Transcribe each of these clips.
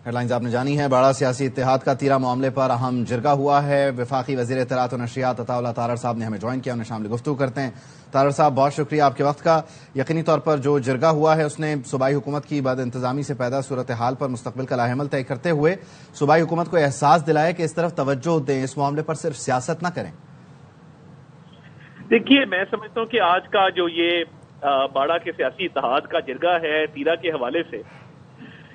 Head lines آپ نے جانی ہے۔ باڑہ سیاسی اتحاد کا تیرا معاملے پر اہم جرگہ ہوا ہے۔ وفاقی وزیر اطلاعات و نشریات عطا اللہ تارڑ صاحب نے ہمیں جوائن کیا، انہیں شامل گفتگو کرتے ہیں۔ تارڑ صاحب بہت شکریہ آپ کے وقت کا۔ یقینی طور پر جو جرگہ ہوا ہے اس نے صوبائی حکومت کی بد انتظامی سے پیدا صورتحال پر مستقبل کا لاحمل طے کرتے ہوئے صوبائی حکومت کو احساس دلایا کہ اس طرف توجہ دیں، اس معاملے پر صرف سیاست نہ کریں۔ دیکھیے، میں سمجھتا ہوں کہ آج کا جو یہ باڑہ کے سیاسی اتحاد کا جرگہ ہے تیرا کے حوالے سے،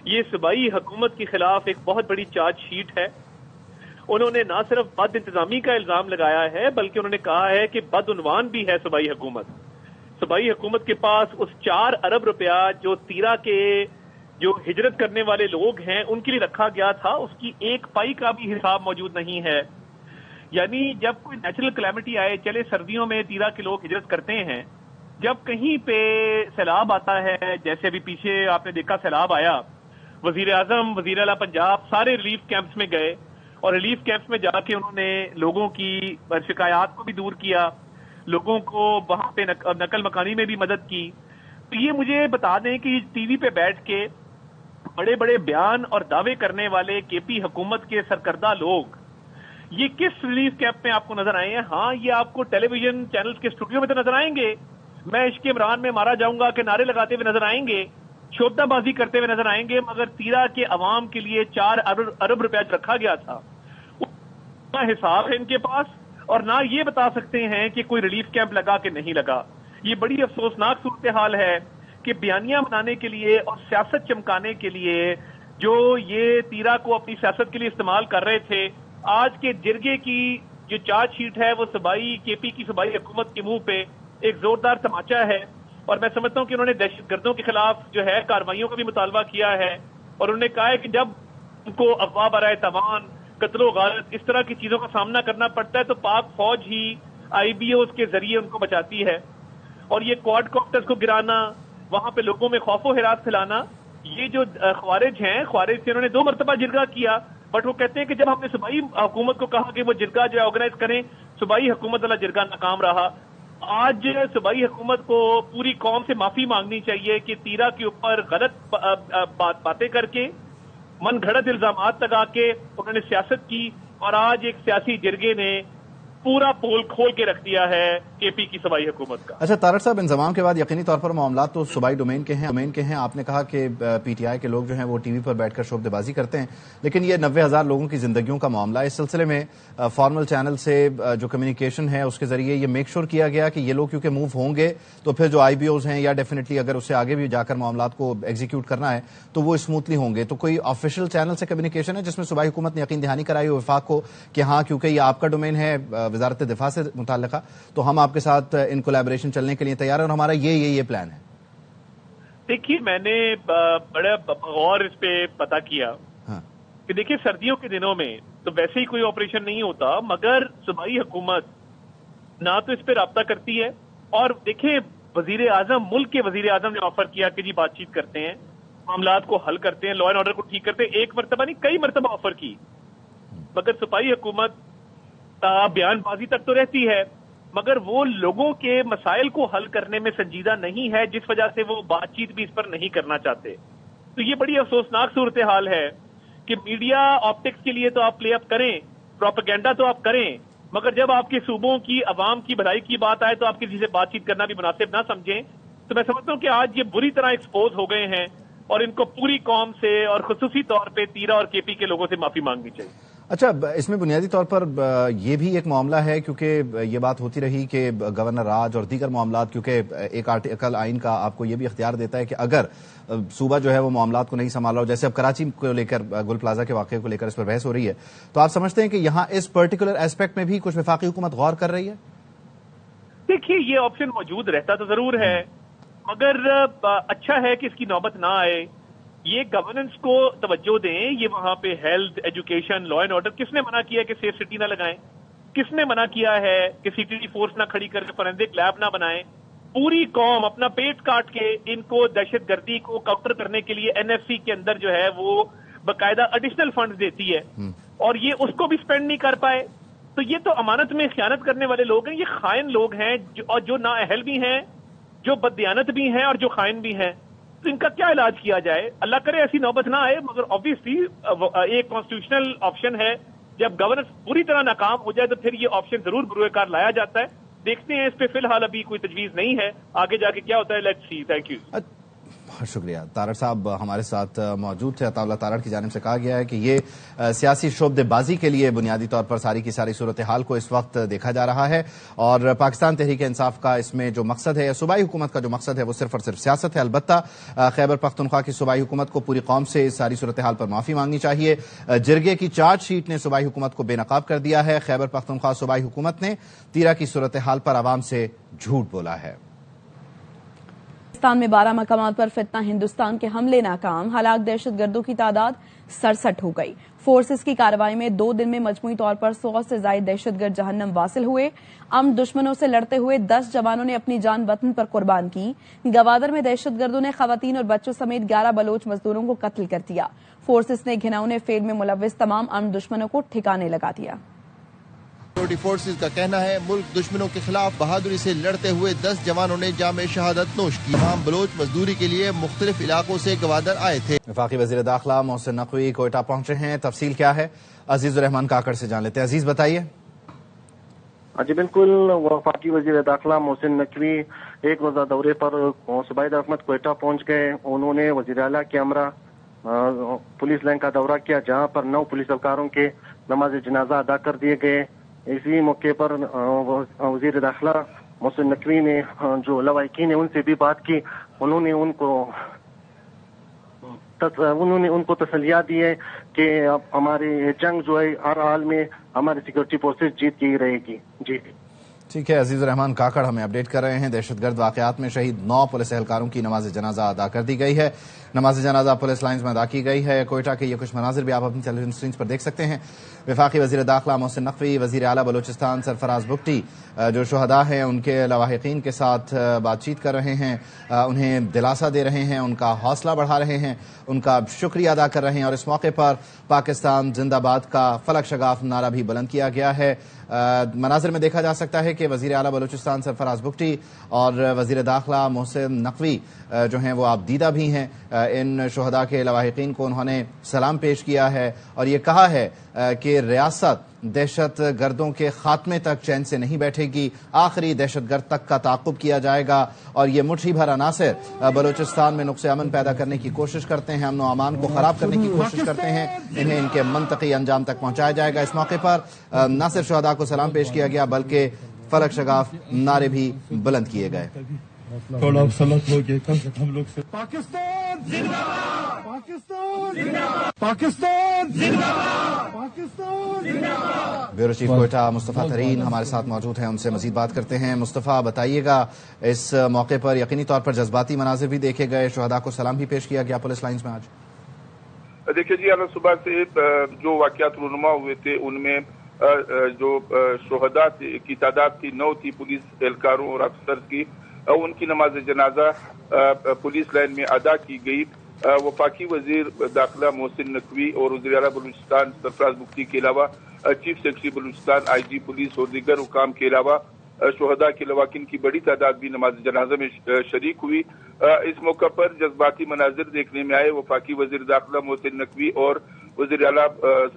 یہ صوبائی حکومت کے خلاف ایک بہت بڑی چارج شیٹ ہے۔ انہوں نے نہ صرف بد انتظامی کا الزام لگایا ہے بلکہ انہوں نے کہا ہے کہ بدعنوان بھی ہے صوبائی حکومت۔ صوبائی حکومت کے پاس اس 4 ارب روپیہ جو تیرا کے جو ہجرت کرنے والے لوگ ہیں ان کے لیے رکھا گیا تھا، اس کی 1 پائی کا بھی حساب موجود نہیں ہے۔ یعنی جب کوئی نیچرل کلیمٹی آئے، چلے سردیوں میں تیرا کے لوگ ہجرت کرتے ہیں، جب کہیں پہ سیلاب آتا ہے، جیسے ابھی پیچھے آپ نے دیکھا سیلاب آیا، وزیر اعظم، وزیر اعلیٰ پنجاب سارے ریلیف کیمپس میں گئے اور ریلیف کیمپس میں جا کے انہوں نے لوگوں کی شکایات کو بھی دور کیا، لوگوں کو وہاں پہ نقل مکانی میں بھی مدد کی۔ تو یہ مجھے بتا دیں کہ ٹی وی پہ بیٹھ کے بڑے بڑے بیان اور دعوے کرنے والے کے پی حکومت کے سرکردہ لوگ یہ کس ریلیف کیمپ میں آپ کو نظر آئے ہیں؟ ہاں، یہ آپ کو ٹیلی ویژن چینلز کے اسٹوڈیو میں تو نظر آئیں گے، میں عشق عمران میں مارا جاؤں گا کہ نعرے لگاتے ہوئے نظر آئیں گے، شوبدہ بازی کرتے ہوئے نظر آئیں گے، مگر تیرا کے عوام کے لیے 4 ارب روپیہ رکھا گیا تھا، نہ حساب ہے ان کے پاس اور نہ یہ بتا سکتے ہیں کہ کوئی ریلیف کیمپ لگا کہ نہیں لگا۔ یہ بڑی افسوسناک صورتحال ہے کہ بیانیاں بنانے کے لیے اور سیاست چمکانے کے لیے جو یہ تیرا کو اپنی سیاست کے لیے استعمال کر رہے تھے، آج کے جرگے کی جو چارج شیٹ ہے وہ صوبائی کے پی کی صوبائی حکومت کے منہ پہ ایک زوردار تماچا ہے۔ اور میں سمجھتا ہوں کہ انہوں نے دہشت گردوں کے خلاف جو ہے کارروائیوں کا بھی مطالبہ کیا ہے اور انہوں نے کہا ہے کہ جب ان کو افواہ برائے تاوان، قتل و غارت، اس طرح کی چیزوں کا سامنا کرنا پڑتا ہے تو پاک فوج ہی آئی بی اوز کے ذریعے ان کو بچاتی ہے۔ اور یہ کوڈ کاپٹرز کو گرانا، وہاں پہ لوگوں میں خوف و ہراس پھیلانا، یہ جو خوارج ہیں، خوارج سے انہوں نے 2 مرتبہ جرگہ کیا، بٹ وہ کہتے ہیں کہ جب ہم نے صوبائی حکومت کو کہا کہ وہ جرگہ جو ہے آرگنائز کریں، صوبائی حکومت والا جرگہ ناکام رہا۔ آج صوبائی حکومت کو پوری قوم سے معافی مانگنی چاہیے کہ تیرا کے اوپر غلط باتیں کر کے، من گھڑت الزامات لگا کے انہوں نے سیاست کی اور آج ایک سیاسی جرگے نے پورا پول کھول کے رکھ دیا ہے کے پی کی صوبائی حکومت کا۔ اچھا تارڑ صاحب، انضمام کے بعد یقینی طور پر معاملات تو صوبائی ڈومین کے ہیں، آپ نے کہا کہ پی ٹی آئی کے لوگ جو ہیں وہ ٹی وی پر بیٹھ کر شعبدے بازی کرتے ہیں، لیکن یہ 90,000 لوگوں کی زندگیوں کا معاملہ ہے۔ اس سلسلے میں فارمل چینل سے جو کمیونیکیشن ہے اس کے ذریعے یہ میک شور کیا گیا کہ یہ لوگ کیونکہ موو ہوں گے تو پھر جو آئی بی اوز ہیں یا ڈیفینیٹلی اگر اس سے آگے بھی جا کر معاملات کو ایگزیکیوٹ کرنا ہے تو وہ اسموتھلی ہوں گے۔ تو کوئی آفیشیل چینل سے کمیونیکیشن ہے جس میں صوبائی حکومت نے یقین دہانی کرائی وفاق کو کہ ہاں کیونکہ یہ آپ کا ڈومین ہے وزارت دفاع سے متعلقہ، تو ہم آپ کے ساتھ ان کولیبریشن چلنے کے لیے تیار ہیں اور ہمارا یہ پلان ہے؟ دیکھیے، میں نے بڑا غور اس پہ پتا کیا کہ دیکھیے سردیوں کے دنوں میں تو ویسے ہی کوئی آپریشن نہیں ہوتا، مگر صوبائی حکومت نہ تو اس پہ رابطہ کرتی ہے اور دیکھیں وزیر اعظم، ملک کے وزیر اعظم نے آفر کیا کہ جی بات چیت کرتے ہیں، معاملات کو حل کرتے ہیں، لا اینڈ آرڈر کو ٹھیک کرتے ہیں، 1 مرتبہ نہیں کئی مرتبہ آفر کی، مگر صوبائی حکومت بیان بازی تک تو رہتی ہے مگر وہ لوگوں کے مسائل کو حل کرنے میں سنجیدہ نہیں ہے، جس وجہ سے وہ بات چیت بھی اس پر نہیں کرنا چاہتے۔ تو یہ بڑی افسوسناک صورتحال ہے کہ میڈیا آپٹکس کے لیے تو آپ پلے اپ کریں، پروپیگنڈا تو آپ کریں، مگر جب آپ کے صوبوں کی عوام کی بھلائی کی بات آئے تو آپ کسی سے بات چیت کرنا بھی مناسب نہ سمجھیں۔ تو میں سمجھتا ہوں کہ آج یہ بری طرح ایکسپوز ہو گئے ہیں اور ان کو پوری قوم سے اور خصوصی طور پہ تیرا اور کے پی کے لوگوں سے معافی مانگنی چاہیے۔ اچھا، اس میں بنیادی طور پر یہ بھی ایک معاملہ ہے کیونکہ یہ بات ہوتی رہی کہ گورنر راج اور دیگر معاملات، کیونکہ ایک آرٹیکل آئین کا آپ کو یہ بھی اختیار دیتا ہے کہ اگر صوبہ جو ہے وہ معاملات کو نہیں سنبھالا ہو، جیسے اب کراچی کو لے کر گل پلازا کے واقعے کو لے کر اس پر بحث ہو رہی ہے، تو آپ سمجھتے ہیں کہ یہاں اس پرٹیکولر ایسپیکٹ میں بھی کچھ وفاقی حکومت غور کر رہی ہے؟ دیکھیے، یہ آپشن موجود رہتا تو ضرور ہے، مگر اچھا ہے کہ اس کی نوبت نہ آئے، یہ گورننس کو توجہ دیں، یہ وہاں پہ health, education, law and order, کس نے منع کیا کہ سیف سٹی نہ لگائیں؟ کس نے منع کیا ہے کہ سی ٹی ڈی فورس نہ کھڑی کر کے فورینسک لیب نہ بنائیں؟ پوری قوم اپنا پیٹ کاٹ کے ان کو دہشت گردی کو کاؤنٹر کرنے کے لیے این ایف سی کے اندر جو ہے وہ باقاعدہ ایڈیشنل فنڈز دیتی ہے اور یہ اس کو بھی سپینڈ نہیں کر پائے، تو یہ تو امانت میں خیانت کرنے والے لوگ ہیں، یہ خائن لوگ ہیں اور جو نااہل بھی ہیں، جو بددیانت بھی ہیں اور جو خائن بھی ہیں۔ تو ان کا کیا علاج کیا جائے؟ اللہ کرے ایسی نوبت نہ آئے، مگر آبویسلی ایک کانسٹیٹیوشنل آپشن ہے، جب گورننس پوری طرح ناکام ہو جائے تو پھر یہ آپشن ضرور بروئے کار لایا جاتا ہے. دیکھتے ہیں، اس پہ فی الحال ابھی کوئی تجویز نہیں ہے، آگے جا کے کیا ہوتا ہے، لیٹس سی. Thank you. بہت شکریہ. تارڑ صاحب ہمارے ساتھ موجود تھے. عطا اللہ تارڑ کی جانب سے کہا گیا ہے کہ یہ سیاسی شعبدے بازی کے لیے بنیادی طور پر ساری کی ساری صورتحال کو اس وقت دیکھا جا رہا ہے، اور پاکستان تحریک انصاف کا اس میں جو مقصد ہے، صوبائی حکومت کا جو مقصد ہے، وہ صرف اور صرف سیاست ہے. البتہ خیبر پختونخوا کی صوبائی حکومت کو پوری قوم سے اس ساری صورتحال پر معافی مانگنی چاہیے. جرگے کی چارج شیٹ نے صوبائی حکومت کو بے نقاب کر دیا ہے. خیبر پختونخوا صوبائی حکومت نے تیرا کی صورتحال پر عوام سے جھوٹ بولا ہے. پاکستان میں 12 مقامات پر فتنہ ہندوستان کے حملے ناکام، ہلاک دہشت گردوں کی تعداد 67 ہو گئی. فورسز کی کارروائی میں 2 دن میں مجموعی طور پر 100 سے زائد دہشت گرد جہنم واصل ہوئے. دشمنوں سے لڑتے ہوئے 10 جوانوں نے اپنی جان وطن پر قربان کی. گوادر میں دہشت گردوں نے خواتین اور بچوں سمیت 11 بلوچ مزدوروں کو قتل کر دیا. فورسز نے گھناؤنے فیل میں ملوث تمام دشمنوں کو ٹھکانے لگا دیا. سیکورٹی فورسز کا کہنا ہے ملک دشمنوں کے خلاف بہادری سے لڑتے ہوئے 10 جوانوں نے جام شہادت نوش کی. تمام بلوچ مزدوری کے لیے مختلف علاقوں سے گوادر آئے تھے. وفاقی وزیر داخلہ محسن نقوی کوئٹہ پہنچے ہیں. تفصیل کیا ہے عزیز الرحمان کاکڑ سے جان لیتے ہیں. عزیز بتائیے. جی بالکل، وفاقی وزیر داخلہ محسن نقوی ایک روزہ دورے پر صوبائی حکومت کوئٹہ پہنچ گئے. انہوں نے وزیر اعلیٰ کے ہمراہ پولیس لائن کا دورہ کیا، جہاں پر 9 پولیس اہلکاروں کے نماز جنازہ ادا کر دیے گئے. اسی موقع پر وزیر داخلہ محسن نقوی نے جو لواحقین ہیں ان سے بھی بات کی. انہوں نے ان کو تسلیات دی ہے کہ اب ہماری جنگ جو ہے ہر حال میں ہماری سیکورٹی فورسز جیت کے ہی رہے گی. جی ٹھیک ہے. عزیز الرحمان کاکڑ ہمیں اپڈیٹ کر رہے ہیں. دہشت گرد واقعات میں شہید 9 پولیس اہلکاروں کی نماز جنازہ ادا کر دی گئی ہے. نماز جنازہ پولیس لائنز میں ادا کی گئی ہے. کوئٹہ کے یہ کچھ مناظر بھی آپ اپنی ٹیلی ویژن اسکرین پر دیکھ سکتے ہیں. وفاقی وزیر داخلہ محسن نقوی، وزیر اعلیٰ بلوچستان سرفراز بگٹی جو شہداء ہیں ان کے لواحقین کے ساتھ بات چیت کر رہے ہیں، انہیں دلاسا دے رہے ہیں، ان کا حوصلہ بڑھا رہے ہیں، ان کا شکریہ ادا کر رہے ہیں. اور اس موقع پر پاکستان زندہ باد کا فلک شگاف نعرہ بھی بلند کیا گیا ہے. مناظر میں دیکھا جا سکتا ہے کہ وزیر اعلیٰ بلوچستان سرفراز بگٹی اور وزیر داخلہ محسن نقوی جو ہیں وہ آپ دیدہ بھی ہیں. ان شہداء کے لواحقین کو انہوں نے سلام پیش کیا ہے اور یہ کہا ہے کہ ریاست دہشت گردوں کے خاتمے تک چین سے نہیں بیٹھے گی، آخری دہشت گرد تک کا تعاقب کیا جائے گا. اور یہ مٹھی بھر عناصر بلوچستان میں نقص امن پیدا کرنے کی کوشش کرتے ہیں، امن و امان کو خراب کرنے کی کوشش کرتے ہیں، انہیں ان کے منطقی انجام تک پہنچایا جائے گا. اس موقع پر نہ صرف شہداء کو سلام پیش کیا گیا بلکہ فلک شگاف نعرے بھی بلند کیے گئے. تھوڑا سلط ہو گیا کم سے کم لوگ سے. پاکستان زندہ باد، پاکستان زندہ باد، پاکستان زندہ باد، پاکستان زندہ باد. بیورو چیف کوئٹہ مصطفیٰ ترین ہمارے ساتھ موجود ہیں، ان سے مزید بات کرتے ہیں. مصطفیٰ بتائیے گا، اس موقع پر یقینی طور پر جذباتی مناظر بھی دیکھے گئے، شہداء کو سلام بھی پیش کیا گیا پولیس لائنز میں. آج دیکھیے جی، آج صبح سے جو واقعات رونما ہوئے تھے ان میں جو شہداء کی تعداد تھی 9 تھی پولیس اہلکاروں اور افسر کی. ان کی نماز جنازہ پولیس لائن میں ادا کی گئی. وفاقی وزیر داخلہ محسن نقوی اور وزیر اعلیٰ بلوچستان سرفراز بگٹی کے علاوہ چیف سیکرٹری بلوچستان آئی جی پولیس اور دیگر حکام کے علاوہ شہداء کے لواحقین کی بڑی تعداد بھی نماز جنازہ میں شریک ہوئی. اس موقع پر جذباتی مناظر دیکھنے میں آئے. وفاقی وزیر داخلہ محسن نقوی اور وزیر اعلیٰ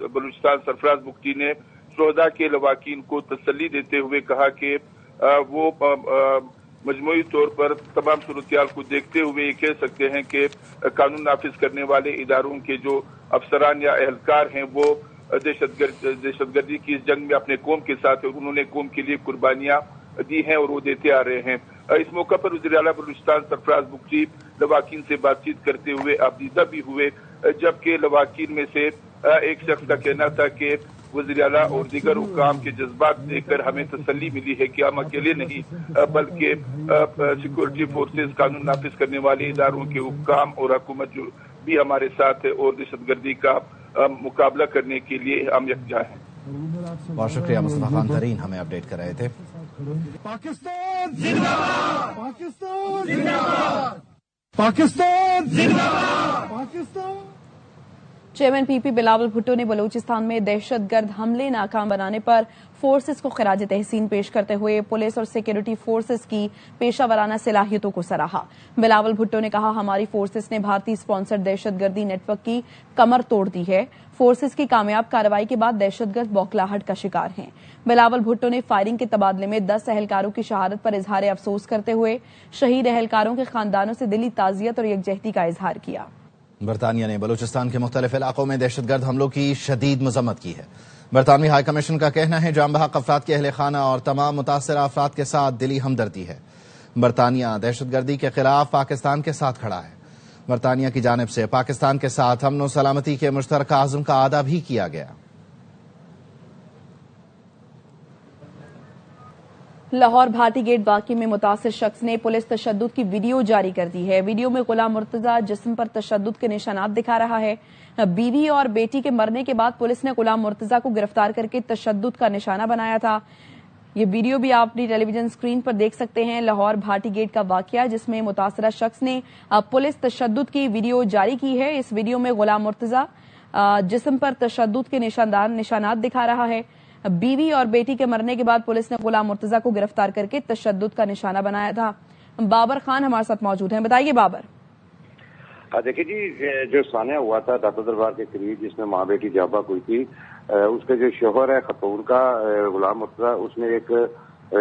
بلوچستان سرفراز بگٹی نے شہداء کے لواحقین کو تسلی دیتے ہوئے کہا کہ وہ مجموعی طور پر تمام صورتحال کو دیکھتے ہوئے یہ کہہ سکتے ہیں کہ قانون نافذ کرنے والے اداروں کے جو افسران یا اہلکار ہیں وہ دہشت گردی کی اس جنگ میں اپنے قوم کے ساتھ انہوں نے قوم کے لیے قربانیاں دی ہیں اور وہ دیتے آ رہے ہیں. اس موقع پر وزیر اعلیٰ بلوچستان سرفراز بگٹی لواحقین سے بات چیت کرتے ہوئے آبدیدہ بھی ہوئے، جبکہ لواحقین میں سے ایک شخص کا کہنا تھا کہ وزیر اعلیٰ اور دیگر حکام کے جذبات دیکھ کر ہمیں تسلی ملی ہے کہ ہم اکیلے نہیں بلکہ سیکورٹی فورسز، قانون نافذ کرنے والے اداروں کے حکام اور حکومت جو بھی ہمارے ساتھ ہے اور دہشت گردی کا مقابلہ کرنے کے لیے ہم یکجا ہیں. بہت شکریہ. مصطفیٰ خان ترین ہمیں اپڈیٹ کر رہے تھے. پاکستان زندہ باد، پاکستان زندہ باد، پاکستان زندہ باد، پاکستان. चेयरमैन पीपी बिलावल भुट्टो ने बलूचिस्तान में दहशतगर्द हमले नाकाम बनाने पर फोर्सेस को खराज तहसीन पेश करते हुए पुलिस और सिक्योरिटी फोर्सेस की पेशावराना सलाहियतों को सराहा। बिलावल भुट्टो ने कहा, हमारी फोर्सेस ने भारतीय स्पॉन्सर्ड दहशतगर्दी नेटवर्क की कमर तोड़ दी है। फोर्सेस की कामयाब कार्रवाई के बाद दहशतगर्द बौखलाहट का शिकार हैं। बिलावल भुट्टो ने फायरिंग के तबादले में 10 एहलकारों की शहादत पर इजहार अफसोस करते हुए शहीद एहलकारों के खानदानों से दिली ताजियत और यकजहती का इजहार किया। बरतानिया ने बलूचिस्तान के मुख्तलिफ इलाकों में दहशतगर्द हमलों की शदीद मजम्मत की है। बरतानवी हाई कमीशन का कहना है, जाम बहक अफराद के अहले खाना और तमाम मुतासरा अफराद के साथ दिली हमदर्दी है। बरतानिया दहशतगर्दी के खिलाफ पाकिस्तान के साथ खड़ा है। बरतानिया की जानिब से पाकिस्तान के साथ अमन और सलामती के मुश्तरका आज़म का आदा भी किया गया। लाहौर भाटी गेट वाक़े में मुतासिर शख्स ने पुलिस तशद्दुद की वीडियो जारी कर दी है। वीडियो में गुलाम मुर्तजा जिस्म पर तशद्दुद के निशानात दिखा रहा है। बीवी और बेटी के मरने के बाद पुलिस ने गुलाम मुर्तजा को गिरफ्तार करके तशद्दुद का निशाना बनाया था। ये वीडियो भी आप अपनी टेलीविजन स्क्रीन पर देख सकते हैं। लाहौर भाटी गेट का वाकया जिसमें मुतासरा शख्स ने पुलिस तशद्दुद की वीडियो जारी की है। इस वीडियो में गुलाम मुर्तजा जिस्म पर तशद्दुद के निशानात दिखा रहा है। बीवी और बेटी के मरने के बाद पुलिस ने गुलाम मुर्तजा को गिरफ्तार करके तशद्दुद का निशाना बनाया था। बाबर खान हमारे साथ मौजूद हैं, बताइए बाबर। देखिए जी, जो सानिया हुआ था दाता दरबार के करीब जिसमें माँ बेटी जाबा हुई थी, उसके जो शोहर है खतून का गुलाम मुर्तजा, उसने एक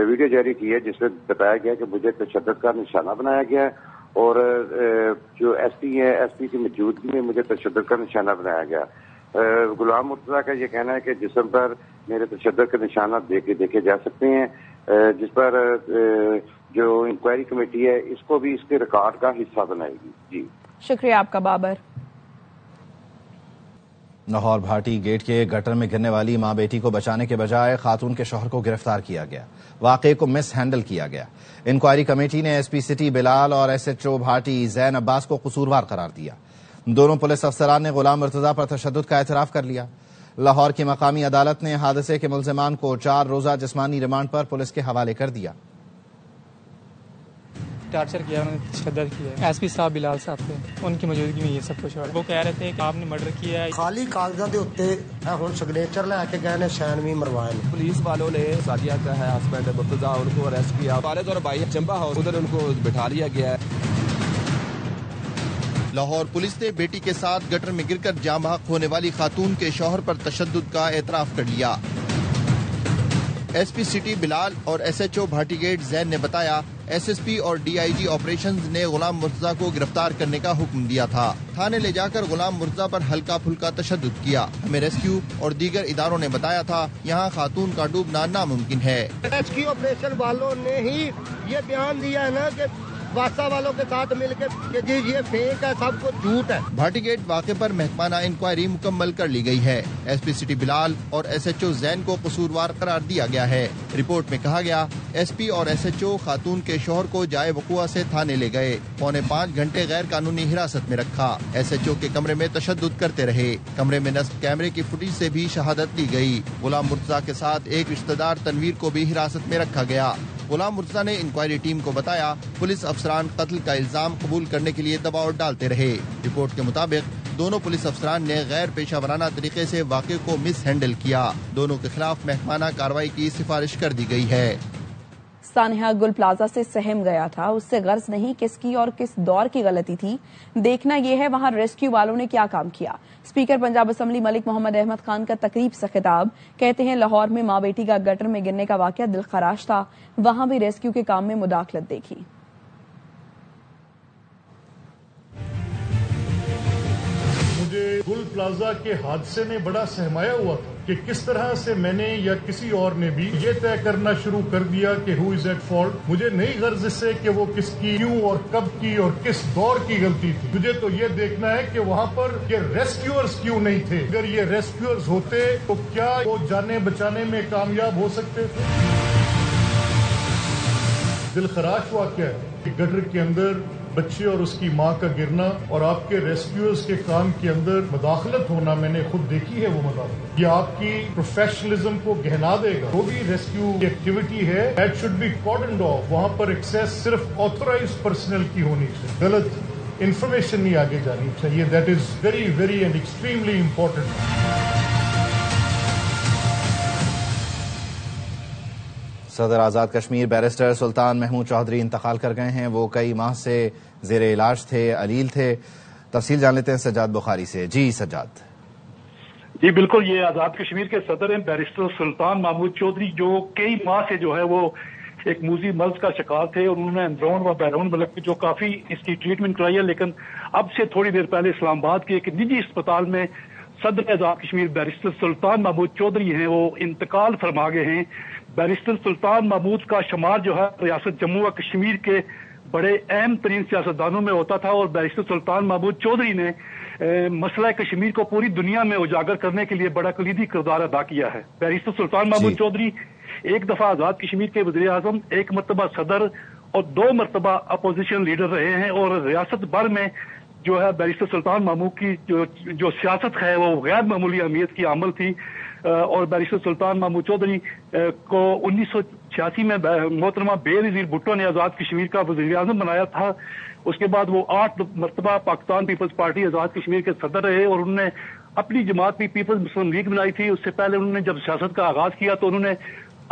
वीडियो जारी की है जिसमें बताया गया कि मुझे तशद्दुद का निशाना बनाया गया है और जो एसपी है, एसपी की मौजूदगी में मुझे तशद्दुद का निशाना बनाया गया। गुलाम मुर्तजा का ये कहना है कि जिस्म पर मेरे तशद्दुद के निशानात देखे जा सकते हैं, जिस पर जो इंक्वायरी कमेटी है इसको भी इसके रिकॉर्ड का हिस्सा बनाएगी। जी शुक्रिया आपका बाबर। लाहौर भाटी गेट के गटर में गिरने वाली मां बेटी को बचाने के बजाय खातून के शौहर को गिरफ्तार किया गया। वाकये को मिस हैंडल किया गया। इंक्वायरी कमेटी ने एसपी सिटी बिलाल और एसएचओ भाटी जैन अब्बास को कसूरवार करार दिया। दोनों पुलिस अफसरान ने गुलाम मुर्तजा पर तशद्दुद का एतराफ कर लिया। लाहौर की मकामी अदालत ने हादसे के मुल्जिमान को 4 रोजा जिस्मानी रिमांड पर पुलिस के हवाले कर दिया। टार्चर किया, उन्होंने तशद्दुद किया। एसपी साहब बिलाल साहब थे, उनकी मौजूदगी में ये सब कुछ हो रहा है। वो कह रहे थे कि आपने मर्डर किया है। खाली कागजात के उत्ते हुण सिग्नेचर लैके गए ने, साइन भी मरवाए। पुलिस वालों ने सादिया का है हस्बैंड मुर्तजा, उनको अरेस्ट किया। वालिद और भाई चंबा हाउस उधर उनको बिठा लिया गया है। लाहौर पुलिस ने बेटी के साथ गटर में गिरकर जाम बहक होने वाली खातून के शौहर पर तशद्दुद का एतराफ कर लिया। एसपी सिटी बिलाल और एसएचओ भाटी गेट जैन ने बताया, एसएसपी और डीआईजी ऑपरेशंस ने गुलाम मुर्तजा को गिरफ्तार करने का हुक्म दिया था। थाने ले जाकर गुलाम मुर्तजा पर हल्का फुल्का तशद्दुद किया। हमें रेस्क्यू और दीगर इदारों ने बताया था यहाँ खातून का डूबना नामुमकिन है। रेस्क्यू ऑपरेशन वालों ने ही ये बयान दिया है ना कि वासा वालों के साथ मिलकर कि जी ये फेक है, सब कुछ झूठ है। भाटी गेट वाक़े पर महकमाना इंक्वायरी मुकम्मल कर ली गई है। एसपी सिटी बिलाल और एसएचओ जैन को कसूरवार करार दिया गया है। रिपोर्ट में कहा गया, एसपी और एसएचओ खातून के शौहर को जाए वकुआ से थाने ले गए, 4.25 घंटे गैर कानूनी हिरासत में रखा। एसएचओ के कमरे में तशद्दुद करते रहे। कमरे में नस्ब कैमरे की फुटेज से भी शहादत ली गई। गुलाम मुर्तजा के साथ एक रिश्तेदार तनवीर को भी हिरासत में रखा गया। गुलाम मुर्तजा ने इंक्वायरी टीम को बताया, पुलिस अफसरान कत्ल का इल्जाम कबूल करने के लिए दबाव डालते रहे। रिपोर्ट के मुताबिक दोनों पुलिस अफसरान ने गैर पेशा वराना तरीके से वाक़े को मिस हैंडल किया। दोनों के खिलाफ महकमाना कार्रवाई की सिफारिश कर दी गई है। सानिया गुल प्लाजा से सहम गया था, उससे गर्ज नहीं किसकी और किस दौर की गलती थी। देखना यह है वहां रेस्क्यू वालों ने क्या काम किया। स्पीकर पंजाब असम्बली मलिक मोहम्मद अहमद खान का तकरीब से खिताब। कहते हैं, लाहौर में मां बेटी का गटर में गिरने का वाकया दिलखराश था, वहां भी रेस्क्यू के काम में मुदाखलत देखी। मुझे गुल प्लाजा के हादसे ने बड़ा सहमाया हुआ था कि किस तरह से मैंने या किसी और ने भी ये तय करना शुरू कर दिया कि हु इज एट फॉल्ट। मुझे नहीं गर्ज इससे कि वो किसकी, क्यों और कब की और किस दौर की गलती थी। मुझे तो ये देखना है कि वहाँ पर ये रेस्क्यूअर्स क्यों नहीं थे। अगर ये रेस्क्यूअर्स होते तो क्या वो जाने बचाने में कामयाब हो सकते थे। दिलखराश वाकया है कि गटर के अंदर बच्चे और उसकी मां का गिरना और आपके रेस्क्यूअर्स के काम के अंदर मुदाखलत होना, मैंने खुद देखी है वो मुदाखलत। ये आपकी प्रोफेशनलिज्म को गहना देगा। वो भी रेस्क्यू की एक्टिविटी है, दैट शुड बी कॉर्डन्ड ऑफ। वहां पर एक्सेस सिर्फ ऑथोराइज्ड पर्सनल की होनी चाहिए। गलत इंफॉर्मेशन नहीं आगे जानी चाहिए. That is very very and extremely important. सदर आज़ाद कश्मीर बैरिस्टर सुल्तान महमूद चौधरी इंतकाल कर गए हैं. वो कई माह से जेर इलाज थे, अलील थे. तफसील जान लेते हैं सज्जाद बुखारी से. जी सज्जाद. जी बिल्कुल, ये आज़ाद कश्मीर के सदर हैं बैरिस्टर सुल्तान महमूद चौधरी, जो कई माह से जो है वो एक मूजी मर्ज का शिकार थे और उन्होंने अंदरून व बैरून मुल्क में जो काफी इसकी ट्रीटमेंट कराई है. लेकिन अब से थोड़ी देर पहले इस्लामाबाद के एक निजी अस्पताल में सदर आज़ाद कश्मीर बैरिस्टर सुल्तान महमूद चौधरी हैं, वो इंतकाल फरमा गए हैं. बैरिस्टर सुल्तान महमूद का शुमार जो है रियासत जम्मू व कश्मीर के बड़े अहम तरीन सियासतदानों में होता था और बैरिस्टर सुल्तान महमूद चौधरी ने मसला कश्मीर को पूरी दुनिया में उजागर करने के लिए बड़ा कलीदी किरदार अदा किया है. बैरिस्टर सुल्तान महमूद चौधरी एक दफा आजाद कश्मीर के वज़ीर आज़म, एक मरतबा सदर और 2 मरतबा अपोजिशन लीडर रहे हैं और रियासत भर में जो है बैरिस्टर सुल्तान महमूद की जो सियासत है वो गैर मामूली अहमियत की अमल थी. और बैरिस्टर सुल्तान महमूद चौधरी को 1986 में मोहतरमा बेनज़ीर भुट्टो ने आज़ाद कश्मीर का वज़ीर आज़म बनाया था. उसके बाद वो 8 मरतबा पाकिस्तान पीपल्स पार्टी आज़ाद कश्मीर के सदर रहे और उन्होंने अपनी जमात भी पीपल्स मुस्लिम लीग बनाई थी. उससे पहले उन्होंने जब सियासत का आगाज किया तो उन्होंने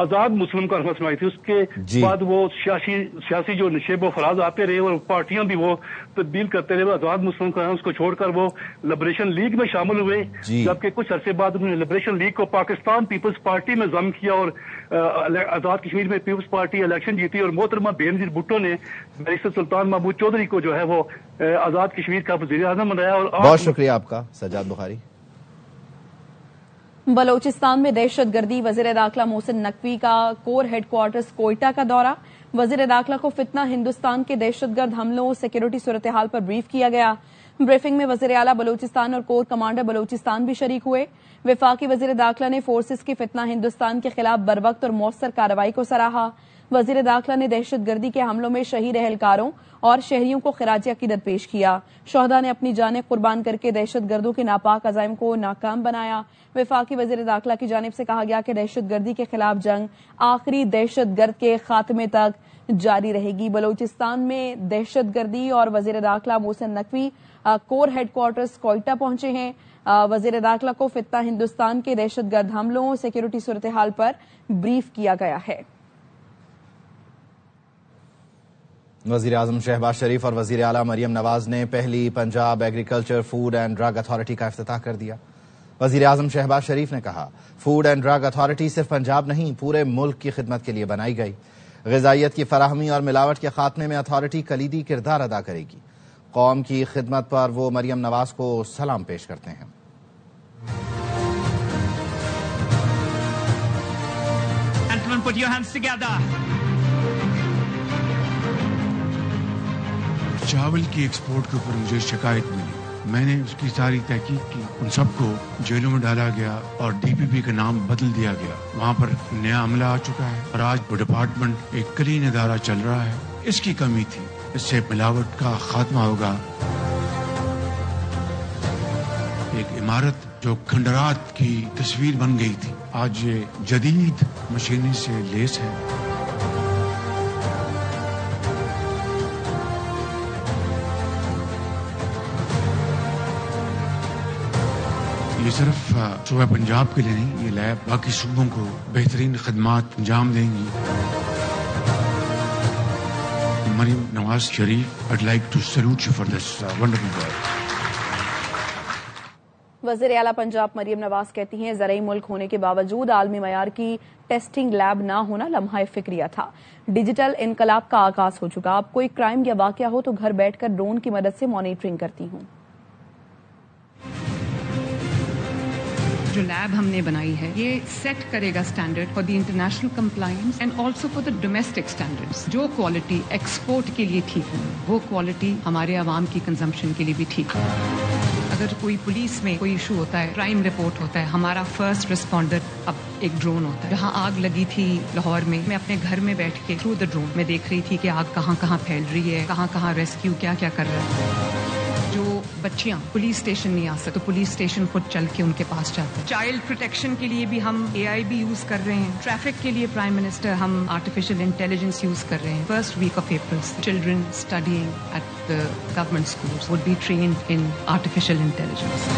आजाद मुस्लिम कॉन्फ्रेंस बनाई थी. उसके बाद वो सियासी जो नशेब व फराज आते रहे और पार्टियां भी वो तब्दील करते रहे. आजाद मुस्लिम कॉन्फ्रेंस को छोड़कर वो लिबरेशन लीग में शामिल हुए, जबकि कुछ अरसे बाद उन्होंने लिबरेशन लीग को पाकिस्तान पीपल्स पार्टी में जम किया और आजाद कश्मीर में पीपल्स पार्टी इलेक्शन जीती और मोहतरमा बेनज़ीर भुट्टो ने बैरिस्टर सुल्तान महमूद चौधरी को जो है वो आजाद कश्मीर का वज़ीर आज़म बनाया. और बहुत शुक्रिया आपका सज्जाद बुखारी. बलोचिस्तान में दहशतगर्दी, वजीर दाखिला मोहसिन नकवी का कोर हेडक्वार्टर्स कोयटा का दौरा. वजीर दाखिला को फितना हिंदुस्तान के दहशतगर्द हमलों, सिक्योरिटी सूरत हाल पर ब्रीफ किया गया. ब्रीफिंग में वजीर आला बलोचिस्तान और कोर कमांडर बलोचिस्तान भी शरीक हुए. वफाकी वजीर दाखिला ने फोर्सेस की फितना हिंदुस्तान के खिलाफ बरवक्त और मौसर कार्रवाई को सराहा. वजीर दाखिला ने दहशतगर्दी के हमलों में शहीद एहलकारों और शहरियों को खिराज अकीदत पेश किया. शोहदा ने अपनी जानें कुर्बान करके दहशतगर्दों के नापाक अज़ाइम को नाकाम बनाया. वफाकी वजीर दाखिला की जानिब से कहा गया कि दहशतगर्दी के खिलाफ जंग आखिरी दहशतगर्द के खात्मे तक जारी रहेगी. बलोचिस्तान में दहशतगर्दी और वजीर दाखिला मोहसिन नकवी कोर हेडक्वार्टर्स कोयटा पहुंचे हैं. वजीर दाखिला को फितना हिंदुस्तान के दहशतगर्द हमलों, सिक्योरिटी सूरत हाल पर ब्रीफ किया गया है. वज़ीर आज़म शहबाज शरीफ और वज़ीर आला मरियम नवाज ने पहली Punjab agriculture food and drug authority का इफ्तिताह कर दिया. वज़ीर आज़म शहबाज शरीफ ने कहा, फूड एंड ड्रग अथॉरिटी सिर्फ पंजाब नहीं पूरे मुल्क की खिदमत के लिए बनाई गई. ग़िज़ाइयत की फराहमी और मिलावट के खात्मे में अथॉरिटी कलीदी किरदार अदा करेगी. कौम की खिदमत पर वो मरियम नवाज को सलाम पेश करते हैं. Put your hands together. चावल की एक्सपोर्ट के ऊपर मुझे शिकायत मिली. मैंने उसकी सारी तहकीक की. उन सबको जेलों में डाला गया और डीपीपी का नाम बदल दिया गया. वहाँ पर नया अमला आ चुका है और आज वो डिपार्टमेंट एक क्लीन इदारा चल रहा है. इसकी कमी थी. इससे मिलावट का खात्मा होगा. एक इमारत जो खंडरात की तस्वीर बन गई थी आज ये जदीद मशीनरी से लेस है. ये सिर्फ सूबा पंजाब के लिए नहीं, ये लैब बाकी सूबों को बेहतरीन खदमात अंजाम देंगी. Maryam Nawaz Sharif, I'd like to salute you for this wonderful work. वज़ीर आला पंजाब मरियम नवाज कहती हैं, ज़राई मुल्क होने के बावजूद आलमी मयार की टेस्टिंग लैब ना होना लम्हा फिक्रिया था. डिजिटल इनकलाब का आगाज हो चुका. अब कोई क्राइम या वाकया हो तो घर बैठकर ड्रोन की मदद से मॉनिटरिंग करती हूँ. जो लैब हमने बनाई है ये सेट करेगा standard for the international compliance and also for the domestic standards. जो क्वालिटी एक्सपोर्ट के लिए ठीक है वो क्वालिटी हमारे आवाम की कंजम्पशन के लिए भी ठीक है. अगर कोई पुलिस में कोई इशू होता है, क्राइम रिपोर्ट होता है, हमारा फर्स्ट रिस्पॉन्डर अब एक ड्रोन होता है. जहाँ आग लगी थी लाहौर में, मैं अपने घर में बैठ के थ्रू द ड्रोन में देख रही थी कि आग कहाँ कहाँ फैल रही है, कहाँ कहाँ रेस्क्यू क्या क्या कर रहा है. जो बच्चियां पुलिस स्टेशन नहीं आ सकती तो पुलिस स्टेशन खुद चल के उनके पास जाते हैं। चाइल्ड प्रोटेक्शन के लिए भी हम AI भी यूज कर रहे हैं। ट्रैफिक के लिए प्राइम मिनिस्टर हम आर्टिफिशियल इंटेलिजेंस यूज कर रहे हैं। First week of April children studying at the government schools would be trained in artificial intelligence.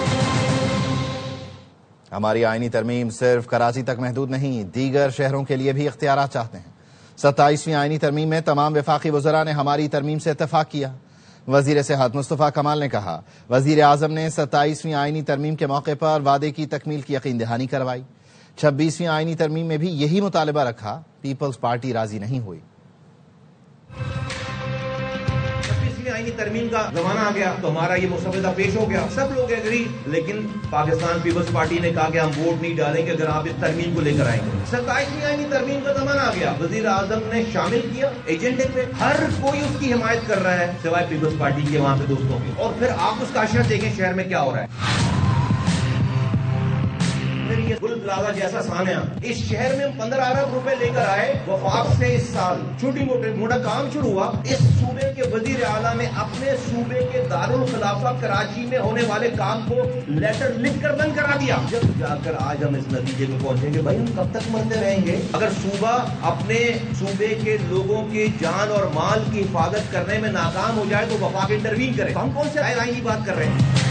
हमारी आईनी तरमीम सिर्फ कराची तक महदूद नहीं, दीगर शहरों के लिए भी इख्तियारात चाहते हैं। 27वीं आईनी तरमीम में तमाम वफाकी वज़रा ने हमारी तरमीम से इत्तफाक किया। वजीर सेहत मुस्तफ़ा कमाल ने कहा, वजीर आज़म ने 27वीं आईनी तरमीम के मौके पर वादे की तकमील की यकीन दहानी करवाई। 26वीं आईनी तरमीम में भी यही मुतालबा रखा, पीपल्स पार्टी राजी नहीं हुई। आईनी तरमीम का जमाना आ गया तो हमारा ये मुसवदा पेश हो गया, सब लोग एग्री, लेकिन पाकिस्तान पीपल्स पार्टी ने कहा कि हम वोट नहीं डालेंगे अगर आप इस तरमीम को लेकर आएंगे। 27वीं आईनी तरमीम का जमाना आ गया, वजीर आजम ने शामिल किया एजेंडे पे, हर कोई उसकी हिमायत कर रहा है सिवाय पीपल्स पार्टी के वहाँ पे दोस्तों के। और फिर आप उसका असर देखें शहर में क्या हो रहा है। ये गुल प्लाजा जैसा सानिया इस शहर में 15 अरब रुपए लेकर आए वफाक से इस साल छोटी मोटा काम शुरू हुआ। इस सूबे के वजीर आला ने अपने सूबे के दारुल खिलाफा कराची में होने वाले काम को लेटर लिखकर बंद करा दिया। जब जाकर आज हम इस नतीजे में पहुंचेंगे, भाई हम कब तक मरते रहेंगे? अगर सूबा अपने सूबे के लोगों के जान और माल की हिफाजत करने में नाकाम हो जाए तो वफाक इंटरवीन करे। हम कौन से आईनी बात कर रहे हैं?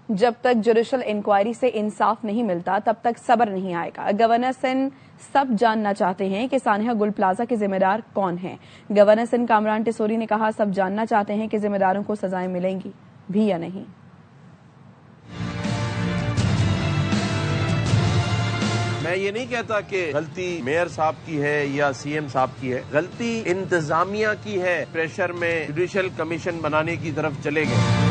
जब तक जुडिशल इंक्वायरी से इंसाफ नहीं मिलता तब तक सब्र नहीं आएगा। गवर्नर सिंध सब जानना चाहते हैं कि सानिया गुल प्लाजा के जिम्मेदार कौन हैं। गवर्नर सिंध कामरान टिसोरी ने कहा, सब जानना चाहते हैं कि जिम्मेदारों को सजाएं मिलेंगी भी या नहीं। मैं ये नहीं कहता कि गलती मेयर साहब की है या CM साहब की है, गलती इंतजामिया की है। प्रेशर में जुडिशल कमीशन बनाने की तरफ चले गए।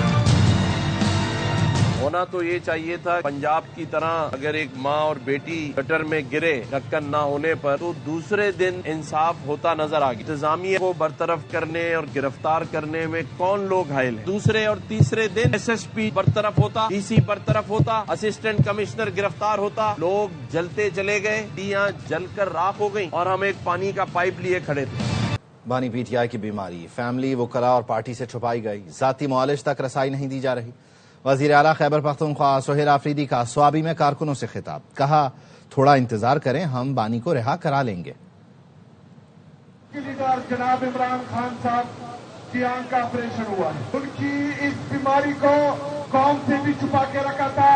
होना तो ये चाहिए था पंजाब की तरह, अगर एक माँ और बेटी गटर में गिरे ढक्कन ना होने पर तो दूसरे दिन इंसाफ होता नजर आ गया। इंतजामिया को बरतरफ करने और गिरफ्तार करने में कौन लोग घायल हैं? दूसरे और तीसरे दिन SSP बरतरफ होता, DC बरतरफ होता, असिस्टेंट कमिश्नर गिरफ्तार होता, लोग जलते चले गए, दियां जलकर राख हो गई और हम एक पानी का पाइप लिए खड़े थे। बानी PTI की बीमारी फैमिली वकला और पार्टी से छुपाई गई, जाती मुआलिज तक रसाई नहीं दी जा रही। वजीर आला खैबर पख्तूनख्वा सोहेल आफरीदी का स्वाबी में कारकुनों से खिताब, कहा थोड़ा इंतजार करें, हम बानी को रिहा करा लेंगे। लीडर जनाब इमरान खान साहब की आंख का ऑपरेशन हुआ है। उनकी इस बीमारी को कौम से भी छुपा के रखा था,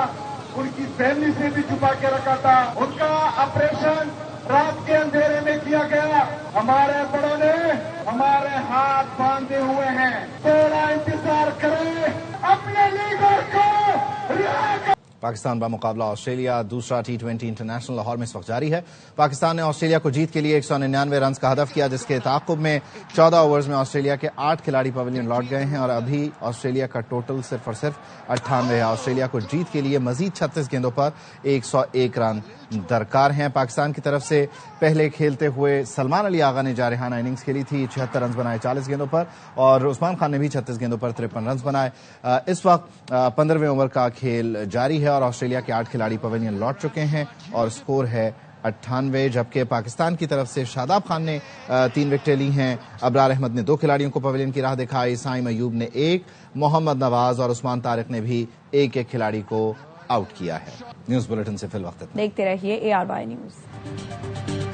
उनकी फैमिली से भी छुपा के रखा था। उनका ऑपरेशन रात के अंधेरे में किया गया। हमारे बड़ों ने हमारे हाथ बांधे हुए हैं, थोड़ा इंतजार करें, अपने लीडर को रिहा करें। पाकिस्तान का मुकाबला ऑस्ट्रेलिया दूसरा T20 इंटरनेशनल लाहौर में इस वक्त जारी है। पाकिस्तान ने ऑस्ट्रेलिया को जीत के लिए 199 रन का हदफ किया, जिसके ताक़ुब में 14 ओवर्स में ऑस्ट्रेलिया के 8 खिलाड़ी पवेलियन लौट गए हैं और अभी ऑस्ट्रेलिया का टोटल सिर्फ और सिर्फ 98 है। ऑस्ट्रेलिया को जीत के लिए मजीद 36 गेंदों पर 101 रन दरकार हैं। पाकिस्तान की तरफ से पहले खेलते हुए सलमान अली आगा ने जारहाना इनिंग्स खेली थी, 76 रन बनाए 40 गेंदों पर, और उस्मान खान ने भी 36 गेंदों पर 53 रन बनाए। इस वक्त 15वें ओवर का खेल जारी है और ऑस्ट्रेलिया के 8 खिलाड़ी पवेलियन लौट चुके हैं और स्कोर है 98, जबकि पाकिस्तान की तरफ से शादाब खान ने 3 विकेटें ली हैं, अबरार अहमद ने 2 खिलाड़ियों को पवेलियन की राह दिखाई, साइम अयूब ने 1, मोहम्मद नवाज और उस्मान तारिक ने भी एक खिलाड़ी को आउट किया है। न्यूज बुलेटिन से फिल वक्त देखते रहिए ARY न्यूज।